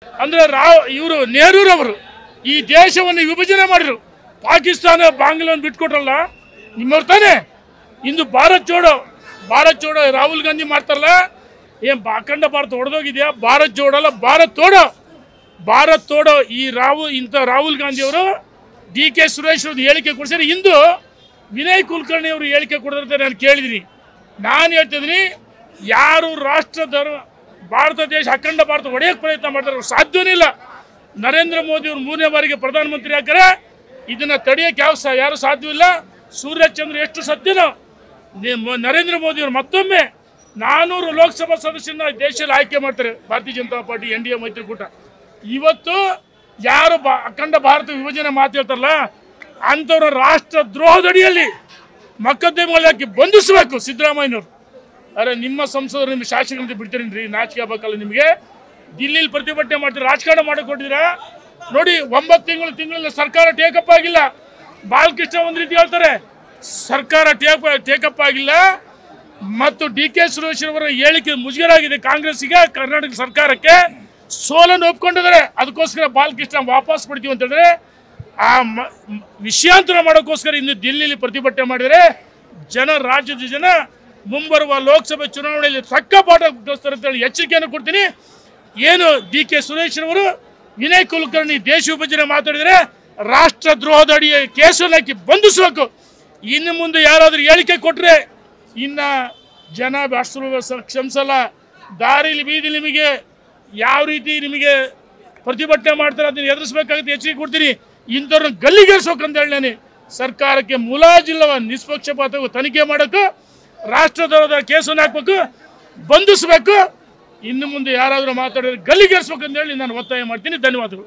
ಅಂದ್ರೆ ಇವರು ನೆಹರೂರವರು ಈ ದೇಶವನ್ನು ವಿಭಜನೆ ಮಾಡಿದ್ರು. ಪಾಕಿಸ್ತಾನ ಬಾಂಗ್ಲಾವನ್ನು ಬಿಟ್ಕೊಟ್ರಲ್ಲ ನಿಮ್ಮವ್ರು ತಾನೆ. ಇಂದು ಭಾರತ್ ಜೋಡೋ ರಾಹುಲ್ ಗಾಂಧಿ ಮಾಡ್ತಾರಲ್ಲ, ಏನ್ ಅಖಂಡ ಭಾರತ ಹೊಡೆದೋಗಿದೆಯಾ? ಭಾರತ್ ಜೋಡೋ ಅಲ್ಲ, ಭಾರತ್ ತೋಡೋ. ಈ ರಾಹುಲ್ ಗಾಂಧಿ ಅವರು DK ಸುರೇಶ್ ಅವರು ಹೇಳಿಕೆ ಕೊಡಿಸಿದ್ರೆ ಇಂದು ವಿನಯ್ ಕುಲಕರ್ಣಿ ಅವರು ಹೇಳಿಕೆ ಕೊಡದಂತೆ ನಾನು ಕೇಳಿದ್ದೀನಿ. ನಾನು ಹೇಳ್ತಿದ್ದೀನಿ, ಯಾರು ರಾಷ್ಟ್ರ ಧರ್ಮ ಭಾರತ ದೇಶ ಅಖಂಡ ಭಾರತ ಹೊಡೆಯಕ್ಕೆ ಪ್ರಯತ್ನ ಮಾಡ್ತಾರೆ ಸಾಧ್ಯವೇ ಇಲ್ಲ. ನರೇಂದ್ರ ಮೋದಿ ಅವರು 3ನೇ ಬಾರಿಗೆ ಪ್ರಧಾನಮಂತ್ರಿ ಆಗ್ತಾರೆ, ಇದನ್ನ ತಡೆಯಕ್ಕೆ ಯಾರು ಸಾಧ್ಯವಿಲ್ಲ. ಸೂರ್ಯಚಂದ್ರ ಎಷ್ಟು ಸತ್ಯನೋ ನರೇಂದ್ರ ಮೋದಿ ಅವರು ಮತ್ತೊಮ್ಮೆ 400 ಲೋಕಸಭಾ ಸದಸ್ಯರನ್ನ ದೇಶದಲ್ಲಿ ಆಯ್ಕೆ ಮಾಡ್ತಾರೆ ಭಾರತೀಯ ಜನತಾ ಪಾರ್ಟಿ NDA ಮೈತ್ರಿಕೂಟ. ಇವತ್ತು ಯಾರು ಅಖಂಡ ಭಾರತ ವಿಭಜನೆ ಮಾತಾಡ್ತಾರಲ್ಲ ಅಂಥವ್ರ ರಾಷ್ಟ್ರ ದ್ರೋಹದಡಿಯಲ್ಲಿ ಮೊಕದ್ದಮೆ ಹಾಕಿ ಬಂಧಿಸಬೇಕು ಸಿದ್ದರಾಮಯ್ಯನವರು. ಅರೆ ನಿಮ್ಮ ಸಂಸದರು ನಿಮ್ಮ ಶಾಸಕರಂತ ಬಿಡ್ತೀರೇನ್ರಿ? ನಾಚಿಕೆ ಆಗಬೇಕಲ್ಲ ನಿಮಗೆ. ದಿಲ್ಲಿಲಿ ಪ್ರತಿಭಟನೆ ಮಾಡ್ತೀರಿ, ರಾಜಕಾರಣ ಮಾಡಕ್ಕೆ ಕೊಟ್ಟಿದ್ದೀರಾ ನೋಡಿ. 9 ತಿಂಗಳಲ್ಲಿ ಸರ್ಕಾರ ಟೇಕಪ್ ಆಗಿಲ್ಲ. ಬಾಲಕೃಷ್ಣ ಒಂದು ರೀತಿ ಹೇಳ್ತಾರೆ, ಸರ್ಕಾರ ಟೇಕಪ್ ಆಗಿಲ್ಲ. ಮತ್ತು DK ಸುರೇಶ್ ಅವರ ಹೇಳಿಕೆ ಮುಜುಗರ ಆಗಿದೆ ಕಾಂಗ್ರೆಸ್ಸಿಗೆ, ಕರ್ನಾಟಕ ಸರ್ಕಾರಕ್ಕೆ ಸೋಲನ್ನು ಒಪ್ಕೊಂಡಿದ್ದಾರೆ. ಅದಕ್ಕೋಸ್ಕರ ಬಾಲಕೃಷ್ಣ ವಾಪಸ್ ಪಡ್ತೀವಿ ಅಂತ ಹೇಳಿದ್ರೆ ಆ ವಿಷಯಾಂತರ ಮಾಡೋಕ್ಕೋಸ್ಕರ ಇಂದು ದಿಲ್ಲಿಲಿ ಪ್ರತಿಭಟನೆ ಮಾಡಿದರೆ ರಾಜ್ಯದ ಜನ ಮುಂಬರುವ ಲೋಕಸಭೆ ಚುನಾವಣೆಯಲ್ಲಿ ತಕ್ಕ ಪಾಠ ಕಲಿಸ್ತಾರೆ ಅಂತ ಹೇಳಿ ಎಚ್ಚರಿಕೆಯನ್ನು ಕೊಡ್ತೀನಿ. ಏನು DK ಸುರೇಶ್ ಅವರು ವಿನಯ್ ಕುಲಕರ್ಣಿ ದೇಶ ವಿಭಜನೆ ಮಾತಾಡಿದರೆ ರಾಷ್ಟ್ರ ದ್ರೋಹದ ಅಡಿ ಕೇಸನ್ನು ಹಾಕಿ ಬಂಧಿಸಬೇಕು. ಇನ್ನು ಮುಂದೆ ಯಾರಾದರೂ ಹೇಳಿಕೆ ಕೊಟ್ಟರೆ ಇನ್ನು ಜನ ಅಷ್ಟು ಕ್ಷಮಿಸಲ್ಲ. ದಾರಿಲಿ ಬೀದಿ ನಿಮಗೆ ಯಾವ ರೀತಿ ನಿಮಗೆ ಪ್ರತಿಭಟನೆ ಮಾಡ್ತಾರೆ ಅದನ್ನು ಎದುರಿಸಬೇಕಾಗುತ್ತೆ. ಎಚ್ಚರಿಕೆ ಕೊಡ್ತೀನಿ. ಇಂಥವ್ರನ್ನ ಗಲ್ಲಿಗೇರಿಸೋಕಂತ ಹೇಳಿ ನಾನು ಸರ್ಕಾರಕ್ಕೆ ಮುಲಾಜಿಲ್ಲವ ನಿಷ್ಪಕ್ಷಪಾತವು ತನಿಖೆ ಮಾಡೋಕ್ಕೂ ರಾಷ್ಟ್ರದ್ರೋಹದ ಕೇಸನ್ನು ಹಾಕಬೇಕು, ಬಂಧಿಸಬೇಕು. ಇನ್ನು ಮುಂದೆ ಯಾರಾದರೂ ಮಾತಾಡಿದ್ರೆ ಗಲ್ಲಿಗೇರಿಸಬೇಕಂತ ಹೇಳಿ ನಾನು ಒತ್ತಾಯ ಮಾಡ್ತೀನಿ. ಧನ್ಯವಾದಗಳು.